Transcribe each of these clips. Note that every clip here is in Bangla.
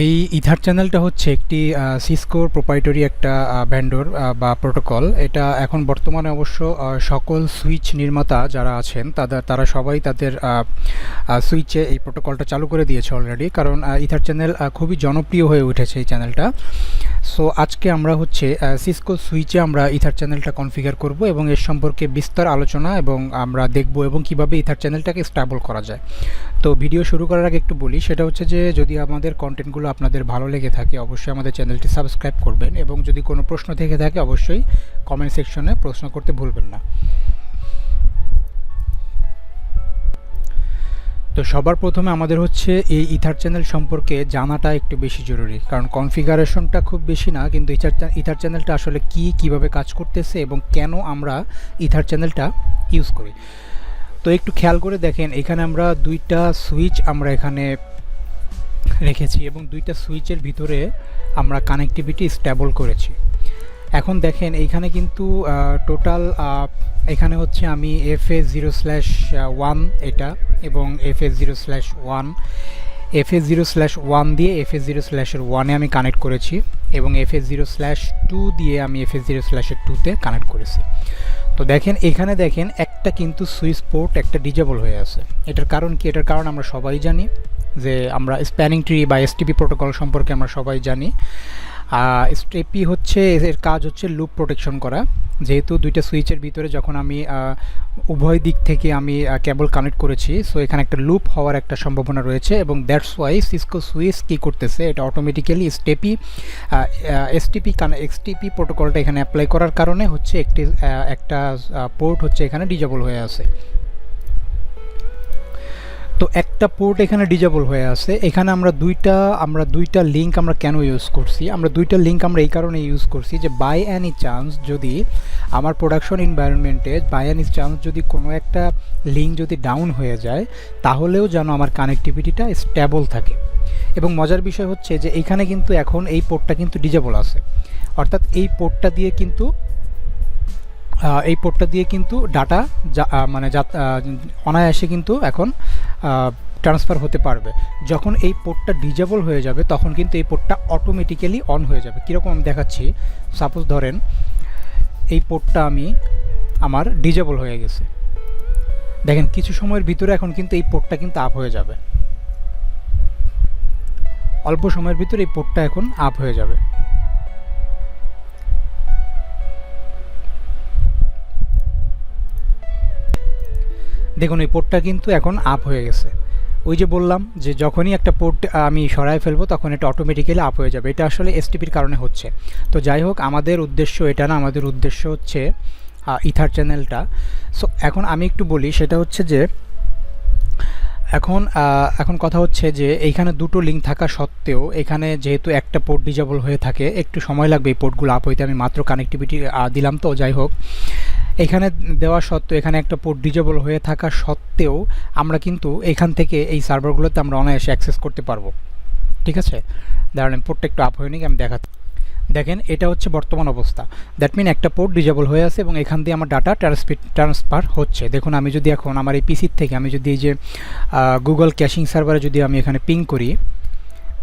এই ইথার চ্যানেলটা হচ্ছে একটি সিসকোর প্রোপ্রাইটারি একটা ভেন্ডর বা প্রোটোকল। এটা এখন বর্তমানে অবশ্য সকল সুইচ নির্মাতা যারা আছেন তারা সবাই তাদের সুইচে এই প্রোটোকলটা চালু করে দিয়েছে অলরেডি, কারণ ইথার চ্যানেল খুবই জনপ্রিয় হয়ে উঠেছে এই চ্যানেলটা। সো আজকে আমরা হচ্ছে সিসকো সুইচে আমরা ইথার চ্যানেলটা কনফিগার করব এবং এর সম্পর্কে বিস্তার আলোচনা এবং আমরা দেখব এবং কিভাবে ইথার চ্যানেলটাকে স্টেবল করা যায়। তো ভিডিও শুরু করার আগে একটু বলি, সেটা হচ্ছে যে যদি আমাদের কন্টেন্টগুলো আপনাদের ভালো লেগে থাকে অবশ্যই আমাদের চ্যানেলটি সাবস্ক্রাইব করবেন এবং যদি কোনো প্রশ্ন থেকে থাকে অবশ্যই কমেন্ট সেকশনে প্রশ্ন করতে ভুলবেন না। তো সবার প্রথমে আমাদের হচ্ছে এই ইথার চ্যানেল সম্পর্কে জানাটা একটু বেশি জরুরি, কারণ কনফিগারেশনটা খুব বেশি না, কিন্তু ইথার চ্যানেলটা আসলে কিভাবে কাজ করতেছে এবং কেন আমরা ইথার চ্যানেলটা ইউজ করি। তো একটু খেয়াল করে দেখেন, এখানে আমরা দুইটা সুইচ আমরা এখানে রেখেছি এবং দুইটা সুইচের ভিতরে আমরা কানেক্টিভিটি স্টেবল করেছি। এখন দেখেন এইখানে কিন্তু টোটাল এখানে হচ্ছে আমি FA0/1 এটা এবং FA0/1 FA0/1 দিয়ে FA0/1 আমি কানেক্ট করেছি এবং FA0/2 দিয়ে আমি FA0/2 কানেক্ট করেছি। তো দেখেন এখানে দেখেন একটা কিন্তু সুইচ পোর্ট একটা ডিজেবল হয়ে আছে। এটার কারণ কি? এটার কারণ আমরা সবাই জানি যে আমরা স্প্যানিং ট্রি বা এসটিপি প্রোটোকল সম্পর্কে আমরা সবাই জানি। এসটিপি হচ্ছে এর কাজ হচ্ছে লুপ প্রোটেকশন করা। যেহেতু দুইটা সুইচের ভিতরে যখন আমি উভয় দিক থেকে আমি কেবল কানেক্ট করেছি, সো এখানে একটা লুপ হওয়ার একটা সম্ভাবনা রয়েছে এবং দ্যাটস ওয়াই সিসকো সুইচ কী করতেছে, এটা অটোমেটিক্যালি এসটিপি প্রোটোকলটা এখানে অ্যাপ্লাই করার কারণে হচ্ছে একটা পোর্ট হচ্ছে এখানে ডিজেবল হয়ে আছে। তো একটা পোর্ট এখানে ডিজেবল হয়ে আছে। এখানে আমরা দুইটা লিঙ্ক আমরা কেন ইউজ করছি? আমরা দুইটা লিঙ্ক আমরা এই কারণে ইউজ করছি যে বাই এনি চান্স যদি আমার প্রোডাকশন এনভায়রনমেন্টে যদি কোনো একটা লিঙ্ক যদি ডাউন হয়ে যায়, তাহলেও যেন আমার কানেক্টিভিটিটা স্টেবল থাকে। এবং মজার বিষয় হচ্ছে যে এইখানে কিন্তু এখন এই পোর্টটা কিন্তু ডিজেবল আছে, অর্থাৎ এই পোর্টটা দিয়ে কিন্তু ডাটা অনায়াসে কিন্তু এখন ট্রান্সফার হতে পারবে। যখন এই পোর্টটা ডিজেবল হয়ে যাবে তখন কিন্তু এই পোর্টটা অটোমেটিক্যালি অন হয়ে যাবে। কীরকম আমি দেখাচ্ছি, সাপোজ ধরেন এই পোর্টটা আমার ডিজেবল হয়ে গেছে, দেখেন কিছু সময়ের ভিতরে এখন কিন্তু এই পোর্টটা কিন্তু আপ হয়ে যাবে। অল্প সময়ের ভিতরে এই পোর্টটা এখন আপ হয়ে যাবে। দেখুন এই পোর্টটা কিন্তু এখন আপ হয়ে গেছে। ওই যে বললাম যে যখনই একটা পোর্ট আমি সরায় ফেলবো তখন এটা অটোমেটিক্যালি আপ হয়ে যাবে। এটা আসলে এসটিপির কারণে হচ্ছে। তো যাই হোক, আমাদের উদ্দেশ্য এটা না, আমাদের উদ্দেশ্য হচ্ছে ইথার চ্যানেলটা। সো এখন আমি একটু বলি, সেটা হচ্ছে যে এখন কথা হচ্ছে যে এইখানে দুটো লিঙ্ক থাকা সত্ত্বেও এখানে যেহেতু একটা পোর্ট ডিজেবল হয়ে থাকে, একটু সময় লাগবে এই পোর্টগুলো আপ হইতে। আমি মাত্র কানেক্টিভিটি দিলাম। তো যাই হোক, এখানে দেওয়া সত্ত্বেও এখানে একটা পোর্ট ডিজেবল হয়ে থাকা সত্ত্বেও আমরা কিন্তু এখান থেকে এই সার্ভারগুলোতে আমরা অনায়াসে অ্যাক্সেস করতে পারবো। ঠিক আছে, দাঁড়ান পোর্টটা একটু আপ হয়নি, আমি দেখাচ্ছি। দেখেন এটা হচ্ছে বর্তমান অবস্থা। দ্যাট মিন একটা পোর্ট ডিজেবল হয়ে আছে এবং এখান দিয়ে আমার ডাটা ট্রান্সফার হচ্ছে। দেখুন আমি যদি এখন আমার এই পিসির থেকে আমি যদি এই যে গুগল ক্যাশিং সার্ভারে যদি আমি এখানে পিং করি,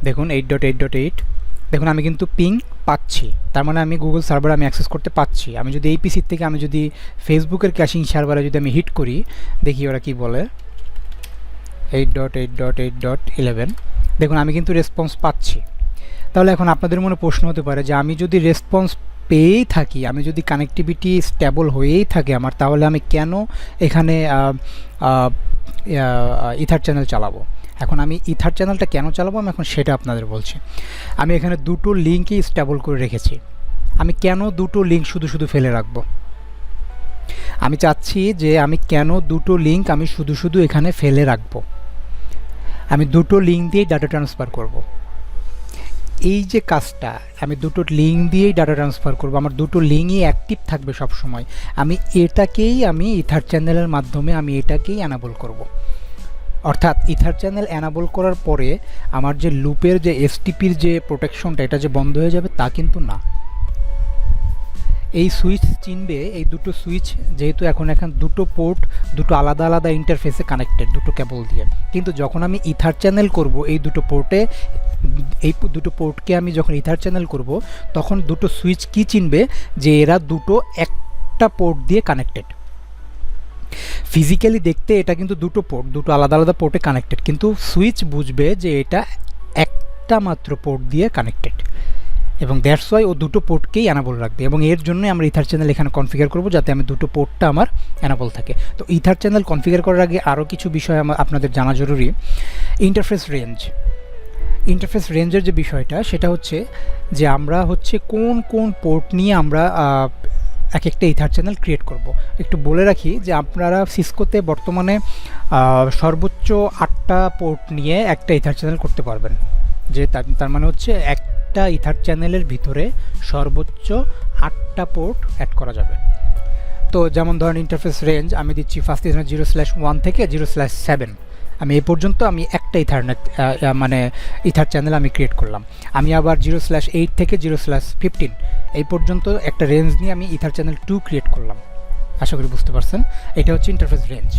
দেখুন 8.8.8, দেখুন আমি কিন্তু পিং পাচ্ছি। তার মানে আমি গুগল সার্ভারে আমি অ্যাক্সেস করতে পাচ্ছি। আমি যদি এই পিসির থেকে আমি যদি ফেসবুকের ক্যাশিং সার্ভারে যদি আমি হিট করি, দেখি ওরা কি বলে, 8.8.8.11, দেখুন আমি কিন্তু রেসপন্স পাচ্ছি। তাহলে এখন আপনাদের মনে প্রশ্ন হতে পারে যে আমি যদি রেসপন্স পেয়েই থাকি, আমি যদি কানেক্টিভিটি স্টেবল হয়েই থাকে আমার, তাহলে আমি কেন এখানে ইথার চ্যানেল চালাবো? এখন আমি ইথার চ্যানেলটা কেন চালাবো আমি এখন সেটা আপনাদের বলছি। আমি এখানে দুটো লিঙ্কই স্টেবল করে রেখেছি। আমি কেন দুটো লিঙ্ক শুধু ফেলে রাখবো? আমি চাচ্ছি যে আমি কেন দুটো লিঙ্ক আমি শুধু এখানে ফেলে রাখবো? আমি দুটো লিঙ্ক দিয়েই ডাটা ট্রান্সফার করব। এই যে কাজটা, আমি দুটো লিঙ্ক দিয়েই ডাটা ট্রান্সফার করব, আমার দুটো লিঙ্কই অ্যাক্টিভ থাকবে সব সময়। আমি ইথার চ্যানেলের মাধ্যমে আমি এটাকেই অ্যানাবল করব। অর্থাৎ ইথার চ্যানেল অ্যানাবল করার পরে আমার যে লুপের যে এসটিপির যে প্রোটেকশনটা এটা যে বন্ধ হয়ে যাবে তা কিন্তু না। এই সুইচ চিনবে, এই দুটো সুইচ যেহেতু এখন দুটো পোর্ট দুটো আলাদা আলাদা ইন্টারফেসে কানেক্টেড দুটো কেবল দিয়ে, কিন্তু যখন আমি ইথার চ্যানেল করব এই দুটো পোর্টে এই দুটো পোর্টকে আমি যখন ইথার চ্যানেল করব তখন দুটো সুইচ কি চিনবে যে এরা দুটো একটা পোর্ট দিয়ে কানেক্টেড। ফিজিক্যালি দেখতে এটা কিন্তু দুটো পোর্ট, দুটো আলাদা আলাদা পোর্টে কানেক্টেড, কিন্তু সুইচ বুঝবে যে এটা একটা মাত্র পোর্ট দিয়ে কানেক্টেড, এবং দ্যাটস ওয়াই ও দুটো পোর্টকেই অ্যানাবল রাখবে। এবং এর জন্যই আমরা ইথার চ্যানেল এখানে কনফিগার করব যাতে আমি দুটো পোর্টটা আমার অ্যানাবল থাকে। তো ইথার চ্যানেল কনফিগার করার আগে আরও কিছু বিষয় আপনাদের জানা জরুরি। ইন্টারফেস রেঞ্জ, ইন্টারফেস রেঞ্জের যে বিষয়টা সেটা হচ্ছে যে আমরা হচ্ছে কোন কোন পোর্ট নিয়ে আমরা এক একটা ইথার চ্যানেল ক্রিয়েট করব। একটু বলে রাখি যে আপনারা সিসকোতে বর্তমানে সর্বোচ্চ 8টা পোর্ট নিয়ে একটা ইথার চ্যানেল করতে পারবেন, যে তার মানে হচ্ছে একটা ইথার চ্যানেলের ভিতরে সর্বোচ্চ 8টা পোর্ট অ্যাড করা যাবে। তো যেমন ধরেন ইন্টারফেস রেঞ্জ আমি দিচ্ছি ফার্স্ট ইথারনেট 0/1 থেকে 0/7, আমি এই পর্যন্ত আমি একটা ইথারনেট মানে ইথার চ্যানেল আমি ক্রিয়েট করলাম। আমি আবার 0/8 থেকে 0/15 এই পর্যন্ত একটা রেঞ্জ নিয়ে আমি ইথার চ্যানেল 2 ক্রিয়েট করলাম। আশা করি বুঝতে পারছেন, এটা হচ্ছে ইন্টারফেস রেঞ্জ।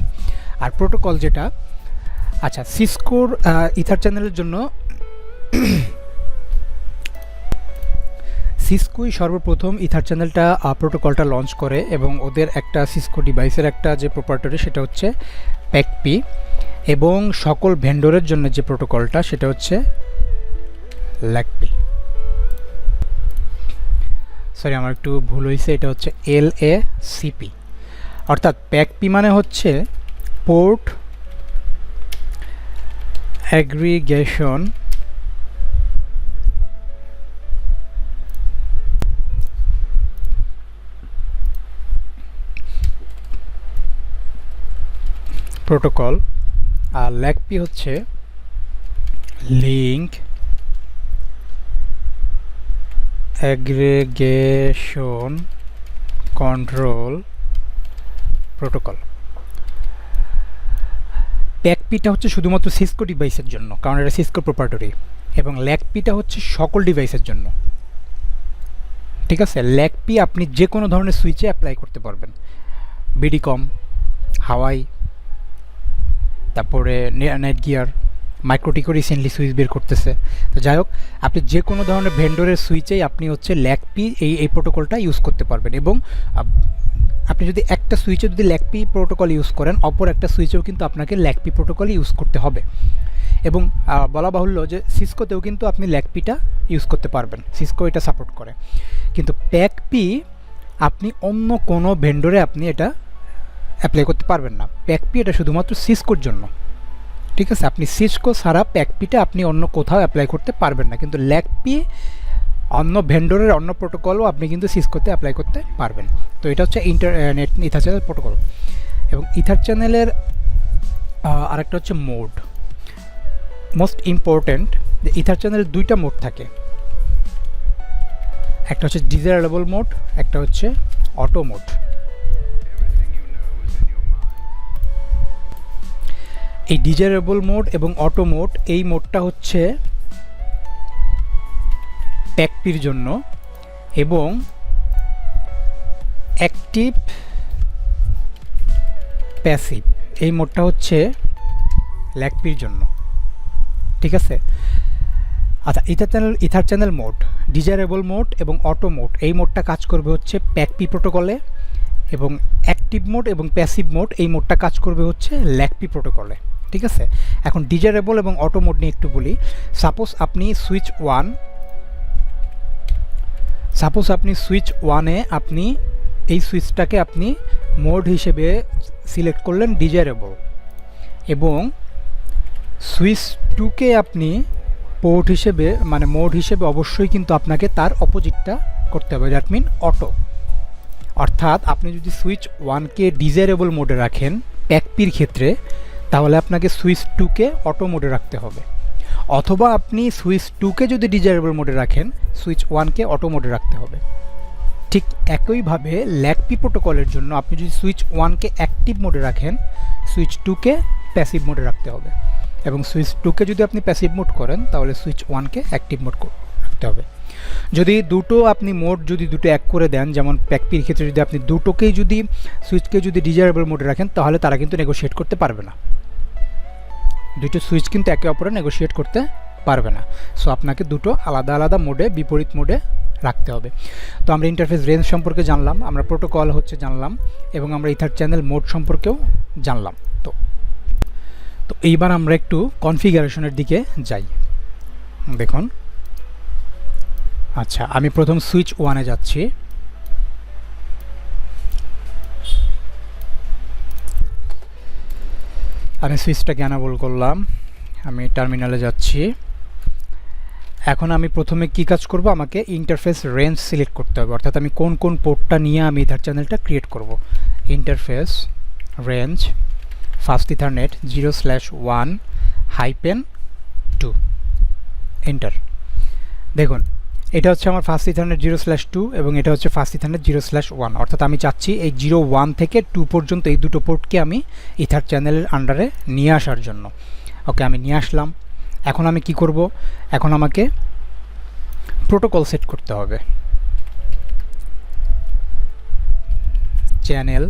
আর প্রোটোকল যেটা, আচ্ছা সিসকোর ইথার চ্যানেলের জন্য সিসকোই সর্বপ্রথম ইথার চ্যানেলটা প্রোটোকলটা লঞ্চ করে, এবং ওদের একটা সিসকো ডিভাইসের একটা যে প্রপার্টরি সেটা হচ্ছে PAGP, এবং সকল ভেন্ডরের জন্য যে প্রোটোকলটা সেটা হচ্ছে LACP। সরি আমার একটু ভুল হয়েছে, এটা হচ্ছে LACP। অর্থাৎ PAGP মানে হচ্ছে পোর্ট অ্যাগ্রিগেশন প্রোটোকল, আর LACP হচ্ছে লিঙ্ক অ্যাগ্রিগেশন কন্ট্রোল প্রোটোকল। PAGP-টা হচ্ছে শুধুমাত্র সিসকো ডিভাইসের জন্য, কারণ এটা সিসকো প্রপার্টরি, এবং LACP-টা হচ্ছে সকল ডিভাইসের জন্য। ঠিক আছে, LACP আপনি যে কোনো ধরনের সুইচে অ্যাপ্লাই করতে পারবেন, বিডিকম, হাওয়াই, তারপরে নেটগিয়ার, মাইক্রোটিকো রিসেন্টলি সুইচ বের করতেছে। তো যাই হোক, আপনি যে কোনো ধরনের ভেন্ডরের সুইচেই আপনি হচ্ছে LACP এই প্রোটোকলটা ইউজ করতে পারবেন। এবং আপনি যদি একটা সুইচে যদি LACP প্রোটোকল ইউজ করেন, অপর একটা সুইচেও কিন্তু আপনাকে LACP প্রোটোকল ইউজ করতে হবে। এবং বলা বাহুল্য যে সিসকোতেও কিন্তু আপনি LACP-টা ইউজ করতে পারবেন, সিসকো এটা সাপোর্ট করে। কিন্তু PAGP আপনি অন্য কোনো ভেন্ডরে আপনি এটা অ্যাপ্লাই করতে পারবেন না। PAGP এটা শুধুমাত্র সিসকোর জন্য। ঠিক আছে, আপনি সিসকো ছাড়া PAGP-টা আপনি অন্য কোথাও অ্যাপ্লাই করতে পারবেন না, কিন্তু LACP অন্য ভেন্ডরের অন্য প্রোটোকলও আপনি কিন্তু সিসকোতে অ্যাপ্লাই করতে পারবেন। তো এটা হচ্ছে ইন্টারনেট ইথার চ্যানেল প্রোটোকল। এবং ইথার চ্যানেলের আরেকটা হচ্ছে মোড, মোস্ট ইম্পর্ট্যান্ট। যে ইথার চ্যানেলের দুইটা মোড থাকে, একটা হচ্ছে ডিজায়ারেবল মোড, একটা হচ্ছে অটো মোড। এই ডিজায়ারেবল মোড এবং অটো মোড, এই মোডটা হচ্ছে PAGP-র জন্য, এবং অ্যাক্টিভ প্যাসিভ এই মোডটা হচ্ছে LACP-র জন্য। ঠিক আছে, আচ্ছা ether channel mode, desirable mode এবং অটো মোড, এই মোডটা কাজ করবে হচ্ছে PAGP প্রোটোকলে, এবং অ্যাক্টিভ মোড এবং প্যাসিভ মোড এই মোডটা কাজ করবে হচ্ছে LACP প্রোটোকলে। ঠিক আছে, এখন ডিজায়ারেবল এবং অটো মোড নিয়ে একটু বলি। সাপোজ আপনি সুইচ 1-এ আপনি এই সুইচটাকে আপনি মোড হিসেবে সিলেক্ট করলেন ডিজায়ারেবল, এবং সুইচ 2-কে আপনি পোর্ট হিসেবে মানে মোড হিসেবে অবশ্যই কিন্তু আপনাকে তার অপোজিটটা করতে হবে, দ্যাট মিন অটো। অর্থাৎ আপনি যদি সুইচ 1-কে ডিজায়ারেবল মোডে রাখেন PAGP-র ক্ষেত্রে, তাহলে আপনাকে সুইচ 2-কে অটো মোডে রাখতে হবে, অথবা আপনি সুইচ 2-কে যদি ডিজায়ারেবল মোডে রাখেন সুইচ 1-কে অটো মোডে রাখতে হবে। ঠিক একইভাবে LACP প্রোটোকলের জন্য আপনি যদি সুইচ 1-কে অ্যাক্টিভ মোডে রাখেন, সুইচ 2-কে প্যাসিভ মোডে রাখতে হবে, এবং সুইচ 2-কে যদি আপনি প্যাসিভ মোড করেন তাহলে সুইচ 1-কে অ্যাক্টিভ মোড রাখতে হবে। যদি দুটো আপনি মোড যদি দুটো এক করে দেন, যেমন PAGP-র ক্ষেত্রে যদি আপনি দুটোকেই যদি সুইচকে যদি ডিজায়ারেবল মোডে রাখেন, তাহলে তারা কিন্তু নেগোশিয়েট করতে পারবে না। দুটো সুইচ কিন্তু একে অপরে নেগোশিয়েট করতে পারবে না। সো আপনাকে দুটো আলাদা আলাদা মোডে, বিপরীত মোডে রাখতে হবে। তো আমরা ইন্টারফেস রেঞ্জ সম্পর্কে জানলাম, আমরা প্রোটোকল হচ্ছে জানলাম, এবং আমরা ইথার চ্যানেল মোড সম্পর্কেও জানলাম। তো তো এইবার আমরা একটু কনফিগারেশনের দিকে যাই। দেখুন, আচ্ছা, আমি প্রথম সুইচ 1-এ যাচ্ছি। আমি সুইচটাকে এনেবল করলাম, আমি টার্মিনালে যাচ্ছি। এখন আমি প্রথমে কি কাজ করব, আমাকে ইন্টারফেস রেঞ্জ সিলেক্ট করতে হবে, অর্থাৎ আমি কোন কোন পোর্টটা নিয়ে আমি ইথার চ্যানেলটা ক্রিয়েট করব। Interface range fast ethernet 0/1-2 enter. দেখুন, এটা হচ্ছে আমার ফাস্ট ইথারনেট 0/2 এবং এটা হচ্ছে ফাস্ট ইথারনেট 0/1, অর্থাৎ আমি চাচ্ছি এই 0/1 থেকে 2 পর্যন্ত এই দুটো পোর্টকে আমি ইথার চ্যানেলের আন্ডারে নিয়ে আসার জন্য। ওকে, আমি নিয়ে আসলাম। এখন আমি কি করব, এখন আমাকে প্রোটোকল সেট করতে হবে। চ্যানেল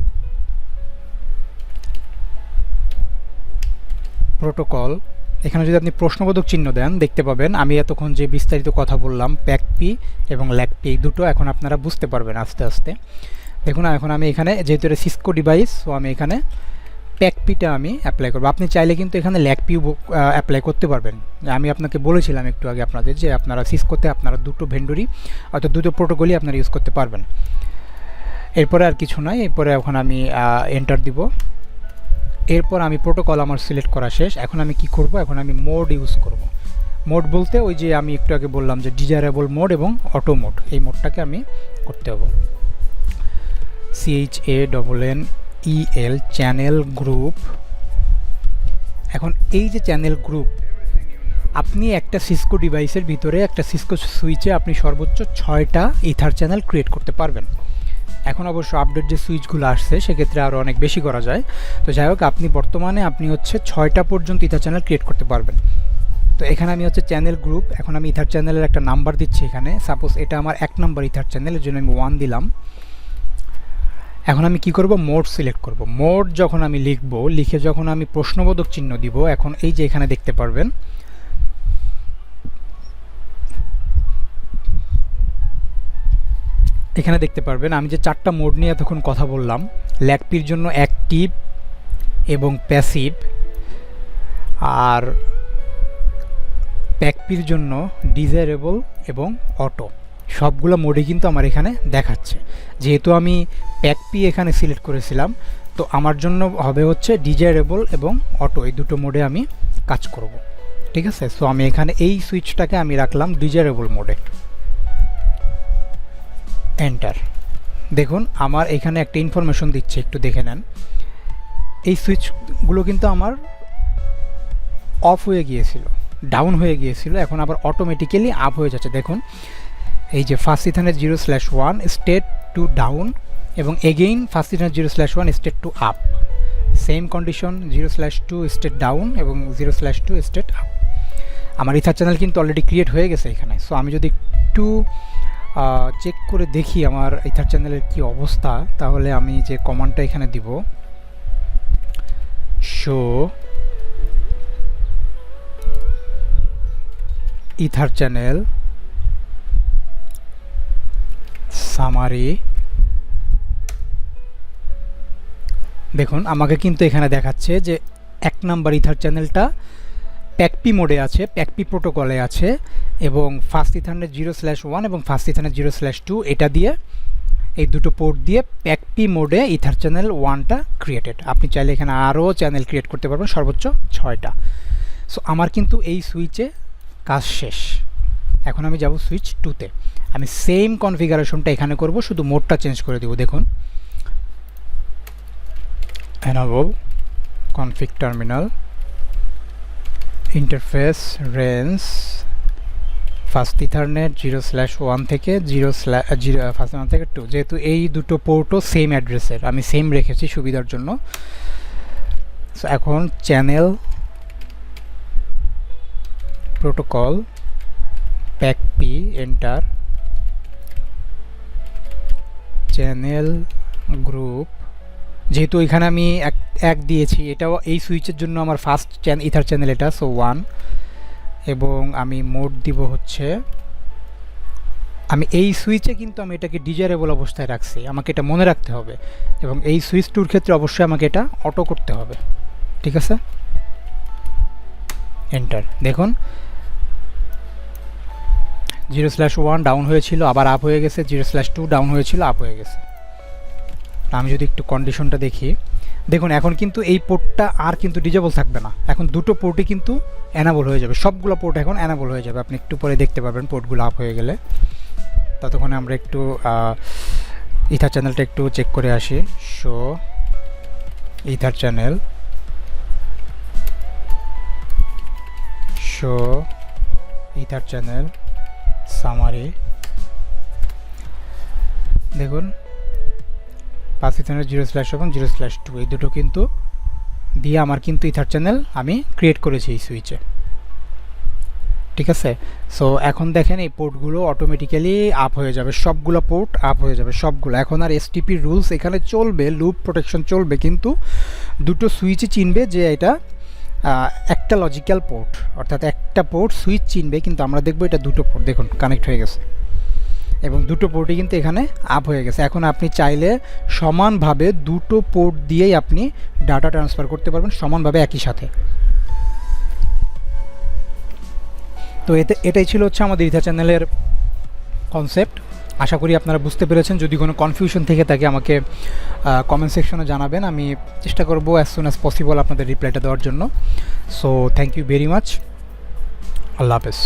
প্রোটোকল, এখানে যদি আপনি প্রশ্নবোধক চিহ্ন দেন দেখতে পাবেন আমি এতক্ষণ যে বিস্তারিত কথা বললাম PAGP এবং LACP, এই দুটো এখন আপনারা বুঝতে পারবেন আস্তে আস্তে। দেখুন, এখন আমি এখানে যেহেতু এটা সিসকো ডিভাইস, সো আমি এখানে PAGP-টা আমি অ্যাপ্লাই করব। আপনি চাইলে কিন্তু এখানে LACP অ্যাপ্লাই করতে পারবেন। আমি আপনাকে বলেছিলাম একটু আগে আপনাদের যে আপনারা সিসকোতে আপনারা দুটো ভেন্ডরই অর্থাৎ দুটো প্রোটোকলই আপনারা ইউজ করতে পারবেন। এরপরে আর কিছু নয়, এরপরে এখন আমি এন্টার দিব। এরপর আমি প্রোটোকল আমার সিলেক্ট করা শেষ। এখন আমি কি করব, এখন আমি মোড ইউজ করব। মোড বলতে ওই যে আমি একটু আগে বললাম যে ডিজায়ারেবল মোড এবং অটো মোড, এই মোডটাকে আমি করতে হবে। CHANNEL channel group. এখন এই যে চ্যানেল গ্রুপ, আপনি একটা সিসকো ডিভাইসের ভিতরে একটা সিসকো সুইচে আপনি সর্বোচ্চ 6টা ইথার চ্যানেল ক্রিয়েট করতে পারবেন। এখন অবশ্য আপডেট যে সুইচগুলো আসছে সেক্ষেত্রে আরও অনেক বেশি করা যায়। তো যাই হোক, আপনি বর্তমানে আপনি হচ্ছে 6টা পর্যন্ত ইথার চ্যানেল ক্রিয়েট করতে পারবেন। তো এখানে আমি হচ্ছে চ্যানেল গ্রুপ, এখন আমি ইথার চ্যানেলের একটা নাম্বার দিচ্ছি এখানে। সাপোজ এটা আমার 1 নাম্বার ইথার চ্যানেল, এর জন্য আমি 1 দিলাম। এখন আমি কি করব, মোড সিলেক্ট করব। মোড যখন আমি লিখব, লিখে যখন আমি প্রশ্নবোধক চিহ্ন দিব, এখন এই যে এখানে দেখতে পারবেন আমি যে 4টা মোড নিয়ে এতক্ষণ কথা বললাম। LACP-র জন্য অ্যাক্টিভ এবং প্যাসিভ, আর PAGP-র জন্য ডিজায়ারেবল এবং অটো, সবগুলো মোডই কিন্তু আমার এখানে দেখাচ্ছে। যেহেতু আমি PAGP এখানে সিলেক্ট করেছিলাম, তো আমার জন্য হবে হচ্ছে ডিজায়ারেবল এবং অটো, এই দুটো মোডে আমি কাজ করব। ঠিক আছে, সো আমি এখানে এই সুইচটাকে আমি রাখলাম ডিজায়ারেবল মোডে। এন্টার। দেখুন, আমার এখানে একটা ইনফরমেশন দিচ্ছে, একটু দেখে নেন। এই সুইচগুলো কিন্তু আমার অফ হয়ে গিয়েছিল, ডাউন হয়ে গিয়েছিল, এখন আবার অটোমেটিক্যালি আপ হয়ে যাচ্ছে। দেখুন, এই যে first ethernet 0/1 state to down এবং again first ethernet 0/1 state to up, same condition 0/2 state down এবং 0/2 স্টেট আপ। আমার ইথার চ্যানেল কিন্তু অলরেডি ক্রিয়েট হয়ে গেছে এখানে। সো আমি যদি একটু চেক করে দেখি আমার ইথার চ্যানেলের কি অবস্থা, তাহলে আমি যে কমান্ডটা এখানে দিব, শো ইথার চ্যানেল সামারি, দেখুন আমাকে কিন্তু এখানে দেখাচ্ছে যে 1 নাম্বার ইথার চ্যানেলটা PAGP মোডে আছে, PAGP প্রোটোকলে আছে, এবং ফার্স্ট ইথারনেট 0/1 এবং ফার্স্ট ইথারনেট 0/2 এটা দিয়ে, এই দুটো পোর্ট দিয়ে PAGP মোডে ইথার চ্যানেল 1টা ক্রিয়েটেড। আপনি চাইলে এখানে আরও চ্যানেল ক্রিয়েট করতে পারবেন, সর্বোচ্চ 6টা। সো আমার কিন্তু এই সুইচে কাজ শেষ। এখন আমি যাব সুইচ 2-তে। আমি সেম কনফিগারেশনটা এখানে করব, শুধু মোডটা চেঞ্জ করে দেব। দেখুন, enable config terminal interface range first ethernet 0/1 থেকে 2, যেহেতু এই দুটো পোর্টও সেম অ্যাড্রেসের, আমি সেম রেখেছি সুবিধার জন্য। সো এখন channel protocol PAGP enter, channel group, যেহেতু এখানে আমি এক দিয়েছি, এটাও এই সুইচের জন্য আমার ফার্স্ট ইথার চ্যানেল এটা, সো 1 এবং আমি মোড দিব হচ্ছে, আমি এই সুইচে কিন্তু আমি এটাকে ডিজারেবল অবস্থায় রাখছি, আমাকে এটা মনে রাখতে হবে। এবং এই সুইচ টুর ক্ষেত্রে অবশ্যই আমাকে এটা অটো করতে হবে। ঠিক আছে, এন্টার। দেখুন 0/1 ডাউন হয়েছিল, আবার আপ হয়ে গেছে, 0/2 ডাউন হয়েছিল, আপ হয়ে গেছে। আমি যদি একটু কন্ডিশনটা দেখি, দেখুন এখন কিন্তু এই পোর্টটা আর কিন্তু ডিজেবল থাকবে না, এখন দুটো পোর্টই কিন্তু অ্যানাবল হয়ে যাবে, সবগুলো পোর্ট এখন অ্যানাবল হয়ে যাবে। আপনি একটু পরে দেখতে পাবেন পোর্টগুলো আপ হয়ে গেলে। ততক্ষণে আমরা একটু ইথার চ্যানেলটা একটু চেক করে আসি। Show ether channel, show ether channel summary. দেখুন 5/0/1 0/2 এই দুটো কিন্তু দিয়ে আমার কিন্তু ইথার চ্যানেল আমি ক্রিয়েট করেছি এই সুইচে। ঠিক আছে, সো এখন দেখেন এই পোর্টগুলো অটোমেটিক্যালি আপ হয়ে যাবে, সবগুলো পোর্ট আপ হয়ে যাবে সবগুলো। এখন আর এসটিপি রুলস এখানে চলবে, লুপ প্রোটেকশন চলবে, কিন্তু দুটো সুইচই চিনবে যে এটা একটা লজিক্যাল পোর্ট, অর্থাৎ একটা পোর্ট সুইচ চিনবে, কিন্তু আমরা দেখবো এটা দুটো পোর্ট। দেখুন কানেক্ট হয়ে গেছে এবং দুটো পোর্টই কিন্তু এখানে আপ হয়ে গেছে। এখন আপনি চাইলে সমানভাবে দুটো পোর্ট দিয়েই আপনি ডাটা ট্রান্সফার করতে পারবেন সমানভাবে একই সাথে। তো এটাই ছিল হচ্ছে আমাদের ইথার চ্যানেলের কনসেপ্ট। আশা করি আপনারা বুঝতে পেরেছেন। যদি কোনো কনফিউশন থেকে থাকে আমাকে কমেন্ট সেকশনে জানাবেন, আমি চেষ্টা করব অ্যাজ সুন অ্যাজ পসিবল আপনাদের রিপ্লাইটা দেওয়ার জন্য। So thank you very much, আল্লাহ হাফেজ।